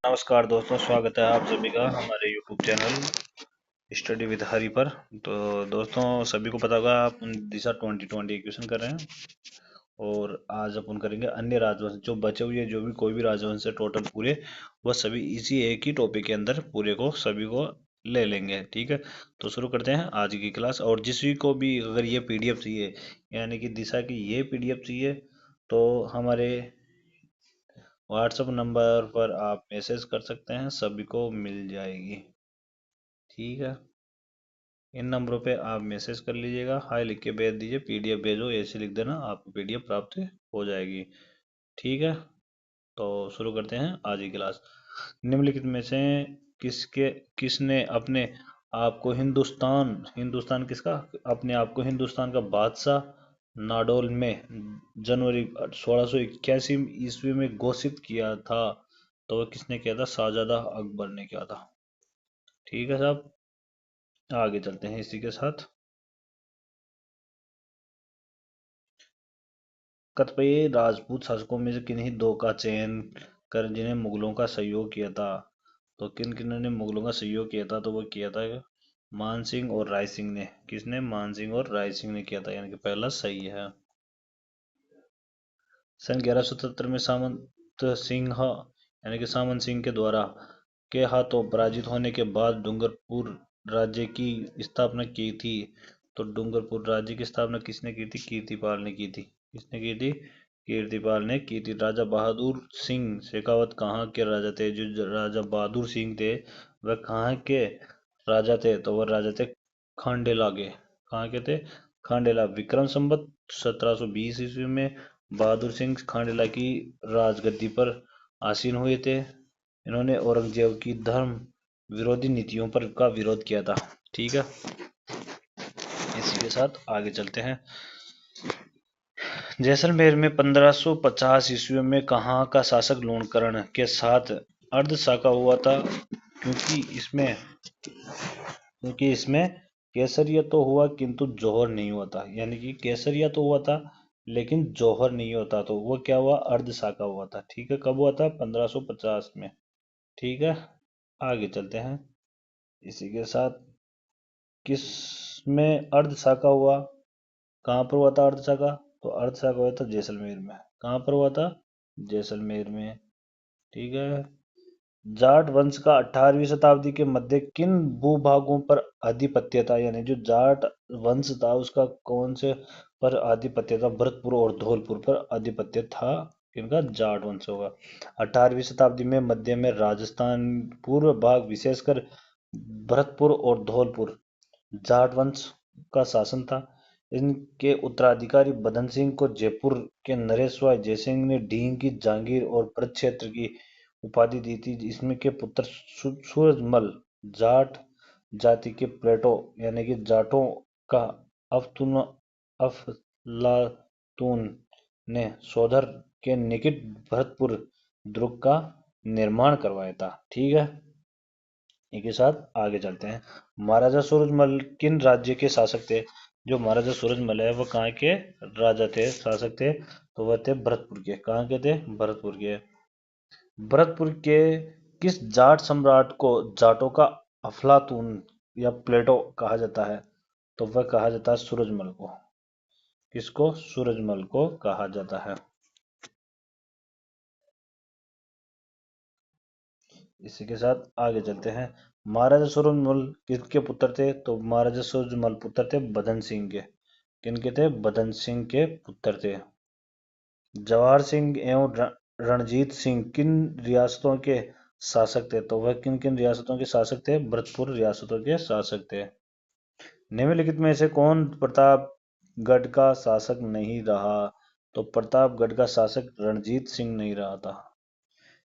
नमस्कार दोस्तों, स्वागत है आप सभी का हमारे यूट्यूब चैनल स्टडी विद हरी पर। तो दोस्तों, सभी को पता होगा आप दिशा 2020 क्वेश्चन कर रहे हैं और आज अपन करेंगे अन्य राजवंश। जो बचे हुए जो भी कोई भी राजवंश है टोटल पूरे, वह सभी इसी एक ही टॉपिक के अंदर पूरे को सभी को ले लेंगे। ठीक है, तो शुरू करते हैं आज की क्लास। और जिस को भी अगर ये पीडीएफ चाहिए, यानी कि दिशा की ये पीडीएफ चाहिए, तो हमारे व्हाट्सएप नंबर पर आप मैसेज कर सकते हैं, सभी को मिल जाएगी। ठीक है, इन नंबरों पे आप मैसेज कर लीजिएगा, हाय लिख के भेज दीजिए, पीडीएफ भेजो, ऐसे लिख देना, आपको पीडीएफ प्राप्त हो जाएगी। ठीक है, तो शुरू करते हैं आज की क्लास। निम्नलिखित में से किसके किसने अपने आप को हिंदुस्तान हिंदुस्तान किसका अपने आप को हिंदुस्तान का बादशाह नाडोल में जनवरी 1681 ईस्वी में घोषित किया था? तो वह किसने किया था? शाहजादा अकबर ने किया था। ठीक है साहब, आगे चलते हैं इसी के साथ। कतिपय राजपूत शासकों में से किन्हीं दो का चयन कर जिन्हें मुगलों का सहयोग किया था। तो किन किन ने मुगलों का सहयोग किया था? तो वो किया था मान सिंह और राय सिंह ने। किसने? मान सिंह और राय सिंह ने किया था, यानी कि पहला सही है। सन 1177 में सामंत सिंह यानी कि सामंत सिंह के द्वारा के हाथों पराजित होने के बाद डूंगरपुर राज्य की स्थापना की थी। तो डूंगरपुर राज्य की स्थापना किसने की थी? कीर्तिपाल ने की थी। किसने की थी? कीर्तिपाल ने की थी। राजा बहादुर सिंह शेखावत कहाँ के राजा थे? जो राजा बहादुर सिंह थे वह कहाँ के राजा थे? तो वह राजा थे खांडेला के। कहाँ के थे? खांडेला। विक्रम संवत 1720 ईस्वी में बहादुर सिंह खांडेला की राजगद्दी पर आसीन हुए थे। इन्होंने औरंगजेब की धर्म विरोधी नीतियों पर का विरोध किया था। ठीक है, इसी के साथ आगे चलते हैं। जैसलमेर में 1550 ईस्वी में कहाँ का शासक लूणकरण के साथ अर्धशाका हुआ था? क्योंकि इसमें क्योंकि इसमें केसरिया तो हुआ किंतु जौहर नहीं हुआ था। यानी कि केसरिया तो हुआ था लेकिन जौहर नहीं होता, तो वो क्या हुआ? अर्धशाका हुआ था। ठीक है, कब हुआ था? 1550 में। ठीक है, आगे चलते हैं इसी के साथ। किस में अर्धशाका हुआ? कहाँ पर हुआ था अर्धशाका? तो अर्धशाका हुआ था जैसलमेर में। कहाँ पर हुआ था? जैसलमेर में। ठीक है, जाट वंश का 18वीं शताब्दी के मध्य किन भूभागों पर आधिपत्य था? यानी जो जाट वंश था उसका कौन से पर आधिपत्य था? भरतपुर और धौलपुर पर आधिपत्य था। किनका? जाट वंश होगा। 18वीं शताब्दी में मध्य में राजस्थान पूर्व भाग विशेषकर भरतपुर और धौलपुर जाट वंश का शासन था। इनके उत्तराधिकारी बदन सिंह को जयपुर के नरेश जयसिंह ने ढींग की जागीर और ब्रज क्षेत्र की उपाधि दी थी। इसमें के पुत्र सूरजमल जाट जाति के प्लेटो यानी कि जाटों का अफतुन अफलातून ने सौधर के निकट भरतपुर दुर्ग का निर्माण करवाया था। ठीक है, इसी के साथ आगे चलते हैं। महाराजा सूरजमल किन राज्य के शासक थे? जो महाराजा सूरजमल है वो कहाँ के राजा थे, शासक थे? तो वह थे भरतपुर के। कहाँ के थे? भरतपुर के। भरतपुर के किस जाट सम्राट को जाटों का अफलातून या प्लेटो कहा जाता है? तो वह कहा जाता है सूरजमल को। किसको? सूरजमल को कहा जाता है। इसी के साथ आगे चलते हैं। महाराजा सूरजमल किसके पुत्र थे? तो महाराजा सूरजमल पुत्र थे बदन सिंह के। किनके थे? बदन सिंह के पुत्र थे। जवाहर सिंह एवं रणजीत सिंह किन रियासतों के शासक थे? तो वह किन किन रियासतों के शासक थे? भरतपुर रियासतों के शासक थे। निम्नलिखित में से कौन प्रतापगढ़ का शासक नहीं रहा? तो प्रतापगढ़ का शासक रणजीत सिंह नहीं रहा था।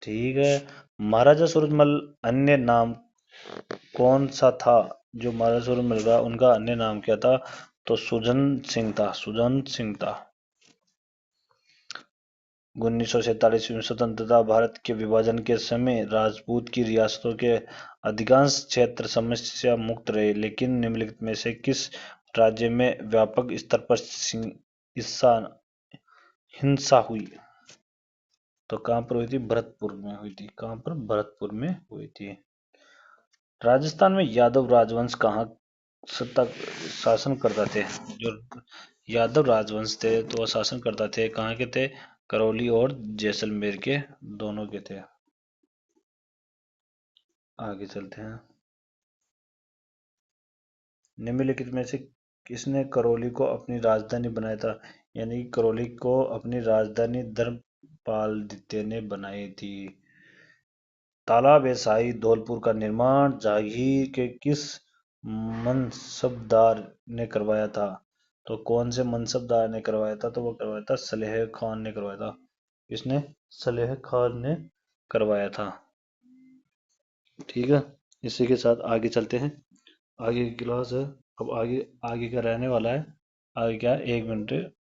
ठीक है, महाराजा सूरजमल अन्य नाम कौन सा था? जो महाराजा सूरजमल का उनका अन्य नाम क्या था? तो सुजन सिंह था। सुजन सिंह था। 1947 में स्वतंत्रता भारत के विभाजन के समय राजपूत की रियासतों के अधिकांश क्षेत्र समस्या मुक्त रहे, लेकिन निम्नलिखित में से किस राज्य में व्यापक स्तर पर हिंसा हुई? तो कहाँ पर हुई थी? भरतपुर में हुई थी। कहाँ पर? भरतपुर में हुई थी। राजस्थान में यादव राजवंश कहाँ सत्ता शासन करता थे? जो यादव राजवंश थे तो वह शासन करता थे, कहाँ के थे? करौली और जैसलमेर के दोनों के थे। आगे चलते हैं। निम्नलिखित में से किसने करौली को अपनी राजधानी बनाया था? यानी कि करौली को अपनी राजधानी धर्मपाल द्वितीय ने बनाई थी। तालाब ए शाही धौलपुर का निर्माण जहांगीर के किस मनसबदार ने करवाया था? तो कौन से मनसबदार ने करवाया था? तो वो करवाया था सलेह खान ने करवाया था। किसने? सलेह खान ने करवाया था। ठीक है, इसी के साथ आगे चलते हैं। आगे की क्लास है, अब आगे आगे का रहने वाला है। आगे क्या है? 1 मिनट।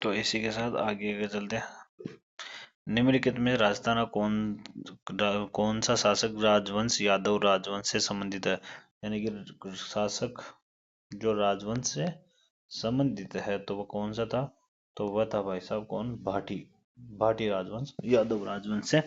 तो इसी के साथ आगे के चलते हैं। निम्नलिखित में राजस्थान का कौन सा शासक राजवंश यादव राजवंश से संबंधित है? यानी कि शासक जो राजवंश से संबंधित है तो वो कौन सा था? तो वह था भाई साहब कौन? भाटी। भाटी राजवंश यादव राजवंश से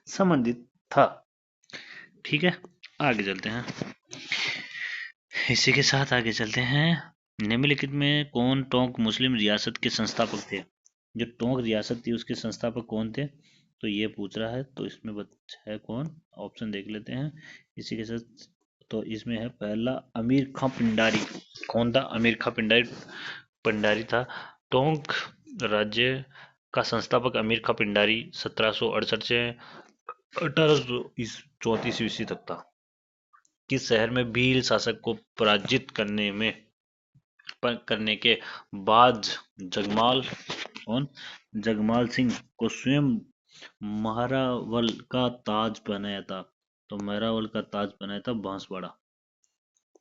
संबंधित था। ठीक है, आगे चलते हैं। इसी के साथ आगे चलते हैं। निम्नलिखित में कौन टोंक मुस्लिम रियासत के संस्थापक थे? जो टोंक रियासत थी उसके संस्थापक कौन थे? तो ये पूछ रहा है, तो इसमें है कौन? ऑप्शन देख लेते हैं इसी के साथ। तो इसमें है पहला अमीर खां पिंडारी। कौन था? अमीर खां पिंडारी पिंडारी था। टोंक राज्य का संस्थापक अमीर खां पिंडारी 1768 से 1834 ईस्वी तक था। किस शहर में भील शासक को पराजित करने के बाद जगमाल कौन? जगमाल सिंह को स्वयं महारावल का ताज पहनाया था? तो महारावल का ताज पहनाया था बांसवाड़ा।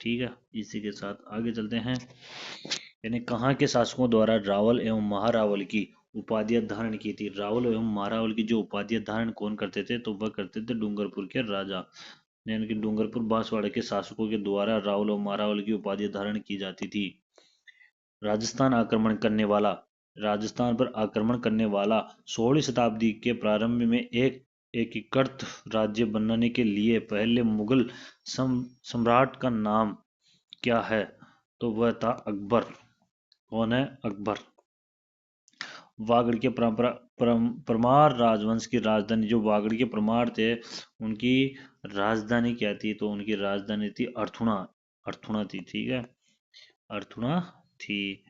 ठीक है, इसी के साथ आगे चलते हैं। यानी कहाँ के शासकों द्वारा रावल एवं महारावल की उपाधियां धारण की थी? रावल एवं महारावल की जो उपाधियां धारण कौन करते थे? तो वह करते थे डूंगरपुर के राजा, यानी कि डूंगरपुर बांसवाड़ा के शासकों के द्वारा रावल और महारावल की उपाधियां धारण की जाती थी। राजस्थान पर आक्रमण करने वाला 16वीं शताब्दी के प्रारंभ में एक एकीकृत राज्य बनाने के लिए पहले मुगल सम्राट का नाम क्या है? तो वह था अकबर। कौन है? अकबर। वागड़ के परमार राजवंश की राजधानी, जो वागड़ के परमार थे उनकी राजधानी क्या थी? तो उनकी राजधानी थी अर्थुणा। अर्थुणा थी। ठीक है, अर्थुणा थी।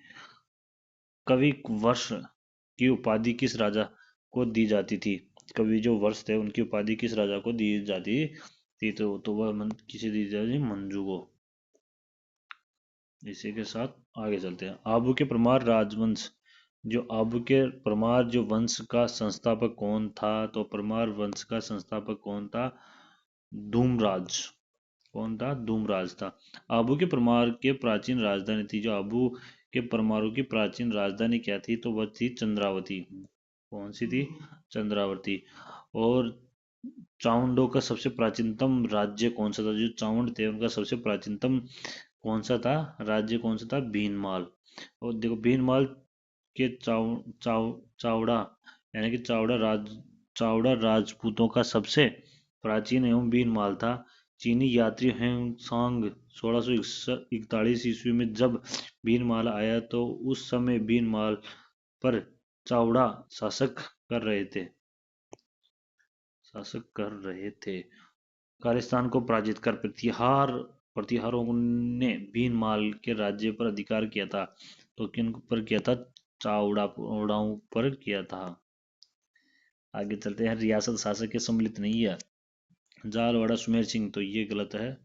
कवि वर्ष की उपाधि किस राजा को दी जाती थी? कवि जो वर्ष थे उनकी उपाधि किस राजा को दी जाती थी? तो वह किसे दी जाती? मंजू को। इसी के साथ आगे चलते हैं। आबू के परमार राजवंश, जो आबू के परमार जो वंश का संस्थापक कौन था? तो परमार वंश का संस्थापक कौन था? धूमराज। कौन था? धूमराज था। आबू के परमार के प्राचीन राजधानी थी, जो आबू के परमारों की प्राचीन राजधानी क्या थी? तो वह थी चंद्रावती। कौन सी थी? चंद्रावती। और चाउंडों का सबसे प्राचीनतम राज्य कौन सा था? जो चाउंड थे उनका सबसे प्राचीनतम कौन सा था? राज्य कौन सा था? भीनमाल। और देखो भीनमाल के चावड़ा, यानी कि चावड़ा राजपूतों का सबसे प्राचीन एवं भीनमाल था। चीनी यात्री हेंगसांग 1641 ईस्वी में जब भीनमाल आया तो उस समय भीनमाल पर चावड़ा शासक कर रहे थे। खालिस्तान को पराजित कर प्रतिहारों ने भीनमाल के राज्य पर अधिकार किया था। तो किन पर किया था? चावड़ाओं पर किया था। आगे चलते हैं। रियासत शासक के सम्मिलित नहीं है। जालवाड़ा सुमेर सिंह, तो ये गलत है।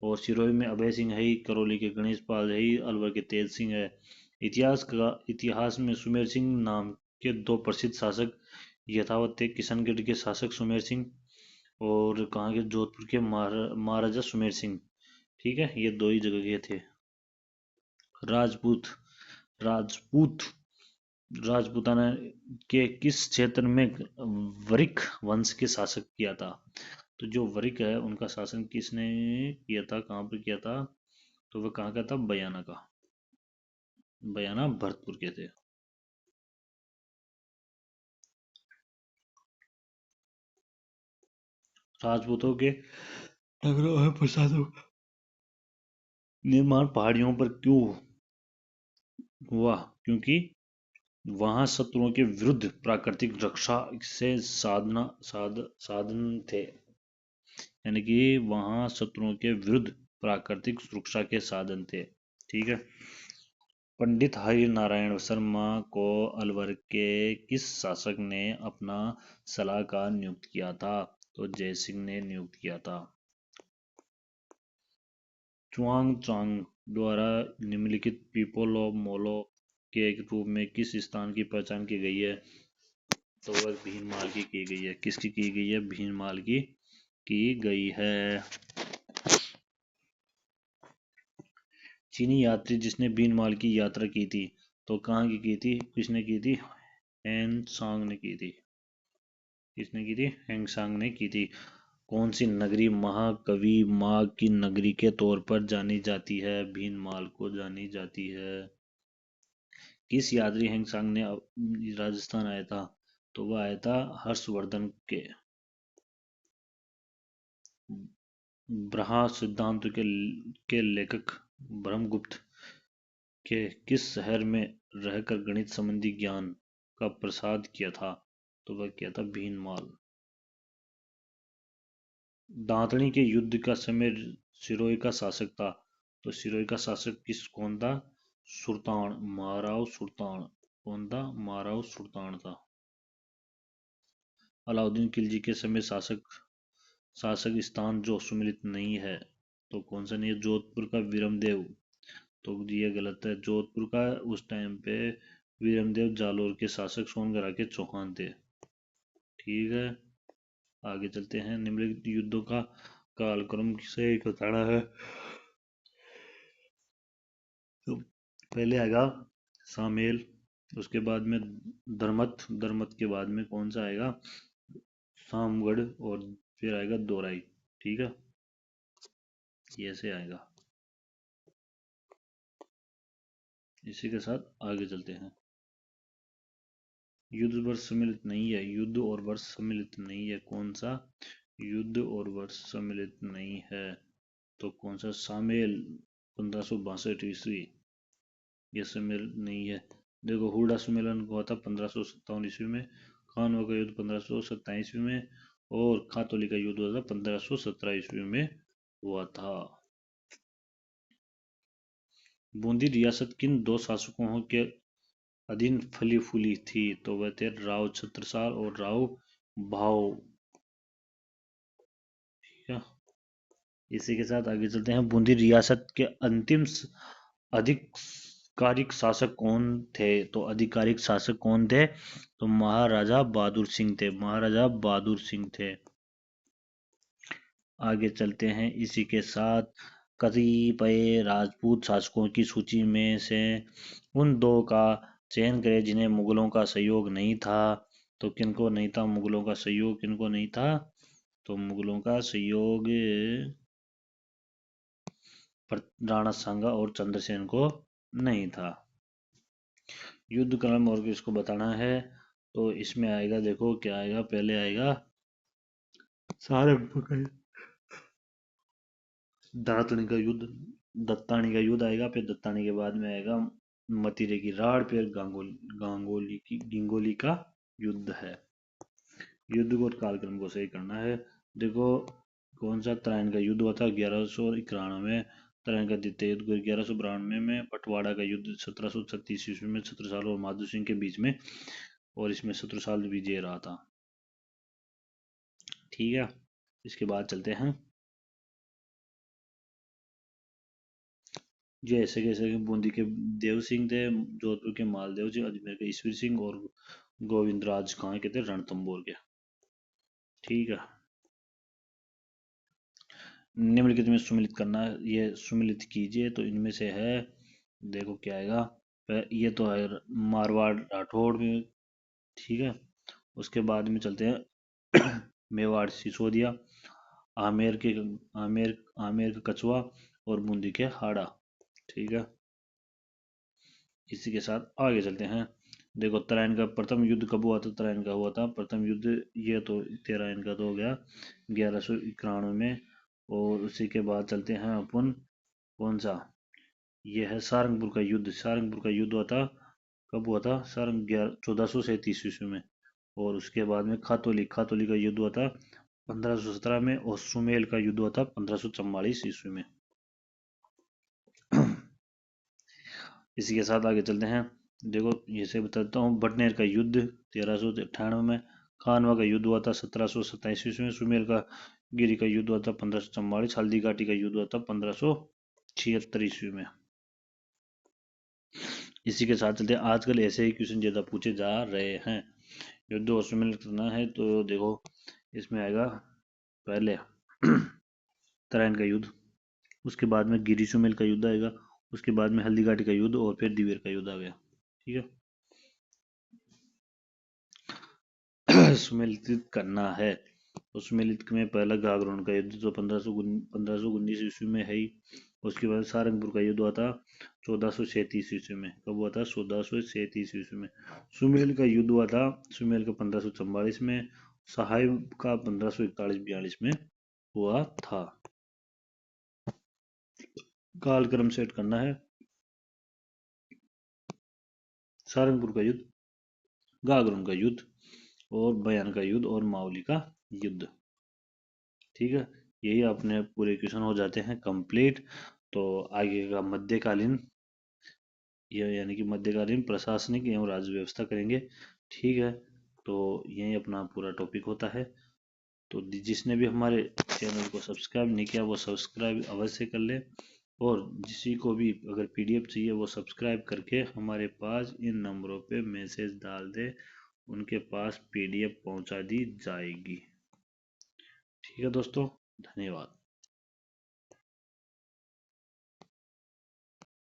और सिरोही में अभय सिंह है ही, करौली के गणेश पाल है ही, अलवर के तेज सिंह है। इतिहास में सुमेर सिंह नाम के दो प्रसिद्ध शासक यथावत थे। किशनगढ़ के शासक सुमेर सिंह और कहाँ के? जोधपुर के महाराजा सुमेर सिंह। ठीक है, ये दो ही जगह के थे। राजपूत राजपूत राजपूताना के किस क्षेत्र में वरिक वंश के शासक किया था? तो जो वरिक है उनका शासन किसने किया था? कहाँ पर किया था? तो वह कहाँ का था? बयाना का। बयाना भरतपुर के थे। राजपूतों के नगरों में प्रसादों का निर्माण पहाड़ियों पर क्यों हुआ? क्योंकि वहां शत्रुओं के विरुद्ध प्राकृतिक रक्षा से साधन थे। यानी कि वहां शत्रुओं के विरुद्ध प्राकृतिक सुरक्षा के साधन थे। ठीक है। पंडित हरि नारायण शर्मा को अलवर के किस शासक ने अपना सलाहकार नियुक्त किया था? तो जयसिंह ने नियुक्त किया था। च्युआंग द्वारा निम्नलिखित पीपल ऑफ मोलो के एक रूप में किस स्थान की पहचान की गई है? तो वह भीनमाल की गई है। किसकी की गई है? भीनमाल की गई है। चीनी यात्री जिसने भीनमाल की यात्रा की थी, तो कहाँ की थी? किसने की थी? हैंगसांग ने की थी। किसने की थी? हैंगसांग ने की थी। कौन सी नगरी महाकवि माघ की नगरी के तौर पर जानी जाती है? भीनमाल को जानी जाती है। किस यात्री हैंगसांग ने राजस्थान आया था? तो वह आया था हर्षवर्धन के। ब्रहा सिद्धांत के लेखक ब्रह्मगुप्त के किस शहर में रहकर गणित संबंधी ज्ञान का प्रसार किया था? तो वह किया था भीनमाल। दांतनी के युद्ध का समय सिरोही का शासक था, तो सिरोही का शासक कौन था? सुल्तान महाराव सुल्तान। कौन था? महाराव सुल्तान था। अलाउद्दीन खिलजी के समय शासक शासक स्थान जो सुमिलित नहीं है, तो कौन सा नहीं है? जोधपुर का विरमदेव। तो ये गलत है। जोधपुर का उस टाइम पे विरमदेव जालोर के शासक सोनगढ़ के चौहान थे। ठीक है। आगे चलते हैं। निम्नलिखित युद्धों का कालक्रम से एक बताना है। तो पहले आएगा सामेल, उसके बाद में दरमत, दरमत के बाद में कौन सा आएगा? सामगढ़, और फिर आएगा दोराई। ठीक है, ये से आएगा। इसी के साथ आगे चलते हैं। युद्ध वर्ष सम्मिलित नहीं है। युद्ध और वर्ष सम्मिलित नहीं है। कौन सा? युद्ध और वर्ष सम्मिलित नहीं है। तो कौन सा? सामेल 1562 ईस्वी। ये सम्मेलन नहीं है। देखो, हुडा सम्मेलन हुआ था 1557 ईस्वी में। खानवा का युद्ध 1527 ईस्वी में। और खातौली का युद्ध हुआ था 1517 ईस्वी में हुआ था। बूंदी रियासत किन दो शासकों के अधीन फली फूली थी? तो वह थे राव छत्रसाल और राव भाव। ठीक है। इसी के साथ आगे चलते हैं। बूंदी रियासत के अंतिम आधिकारिक शासक कौन थे? तो आधिकारिक शासक कौन थे? तो महाराजा बहादुर सिंह थे। महाराजा बहादुर सिंह थे। आगे चलते हैं। इसी के साथ कतिपय राजपूत शासकों की सूची में से उन दो का चयन करें जिन्हें मुगलों का सहयोग नहीं था। तो किनको नहीं था मुगलों का सहयोग? किनको नहीं था? तो मुगलों का सहयोग राणा सांगा और चंद्रसेन को नहीं था। युद्ध क्रम और किसको बताना है? तो इसमें आएगा, देखो क्या आएगा। पहले आएगा सारंगपुर का दातनी का युद्ध, दत्तानी का युद्ध आएगा। फिर दत्तानी के बाद में आएगा मतीरे की राड़, फिर गिंगोली का युद्ध है। युद्ध और कालक्रम को सही करना है। देखो, कौन सा? तराइन का युद्ध हुआ था 1191 में। तराइन का द्वितीय युद्ध 1192 में। पटवाड़ा का युद्ध 1736 ईस्वी में छत्रसाल और माधो सिंह के बीच में, और इसमें छत्रसाल विजय रहा था। ठीक है। इसके बाद चलते हैं। जैसे कैसे बूंदी के देव सिंह थे, जोधपुर के मालदेव जी, अजमेर के ईश्वर सिंह, और गोविंदराज कहाँ के थे? रणथंभौर के। ठीक है। निम्नलिखित में सुमिलित करना है। ये सुमिलित कीजिए। तो इनमें से है, देखो क्या आएगा। ये तो है मारवाड़ राठौड़ में। ठीक है। उसके बाद में चलते हैं मेवाड़ सिसोदिया, आमेर के आमेर आमेर का कछुआ, और बूंदी के हाड़ा। ठीक है। इसी के साथ आगे चलते हैं। देखो तराइन का प्रथम युद्ध कब हुआ था, तराइन का हुआ था प्रथम युद्ध, ये तो तराइन का तो हो गया 1191 में। और उसी के बाद चलते हैं अपन, कौन सा, ये है सारंगपुर का युद्ध। सारंगपुर का युद्ध हुआ था, कब हुआ था, सारंग 1437 ईस्वी में। और उसके बाद में खातौली, खातौली का युद्ध हुआ था 1517 में। और सुमेल का युद्ध हुआ था 1544 ईस्वी में। इसी के साथ आगे चलते हैं। देखो ये से बताता हूँ, बटनेर का युद्ध 1398 में। खानवा का युद्ध हुआ था 1727 ईस्वी में। सुमेल का गिरी का युद्ध हुआ था 1544। हल्दी घाटी का युद्ध हुआ था 1576 ईस्वी में। इसी के साथ चलते हैं, आजकल ऐसे ही क्वेश्चन ज्यादा पूछे जा रहे हैं। युद्ध और सुमेल करना है तो देखो इसमें आएगा पहले तराइन का युद्ध, उसके बाद में गिरी सुमेल का युद्ध आएगा, उसके बाद में हल्दी घाटी का युद्ध, और फिर दिवेर का युद्ध आ गया। ठीक है। सुमेलित करना है तो सुमेलित में पहला गागरोन का युद्ध तो 1519 ईस्वी में है ही। उसके बाद सारंगपुर का युद्ध हुआ था 1437 ईस्वी में। कब हुआ था, 1437 ईस्वी में। सुमेल का युद्ध हुआ था, सुमेल का 1544 में। सहाय का 1541-42 में हुआ था। कालक्रम सेट करना है, सारंगपुर का युद्ध, गागरोन का युद्ध, और बयान का युद्ध, और मावली का युद्ध। ठीक है, यही अपने पूरे क्वेश्चन हो जाते हैं कंप्लीट। तो आगे का मध्यकालीन, यह यानी कि मध्यकालीन प्रशासनिक एवं राज्य व्यवस्था करेंगे। ठीक है, तो यही अपना पूरा टॉपिक होता है। तो जिसने भी हमारे चैनल को सब्सक्राइब नहीं किया वो सब्सक्राइब अवश्य कर ले। और किसी को भी अगर पीडीएफ चाहिए वो सब्सक्राइब करके हमारे पास इन नंबरों पे मैसेज डाल दे, उनके पास पीडीएफ पहुंचा दी जाएगी। ठीक है दोस्तों, धन्यवाद।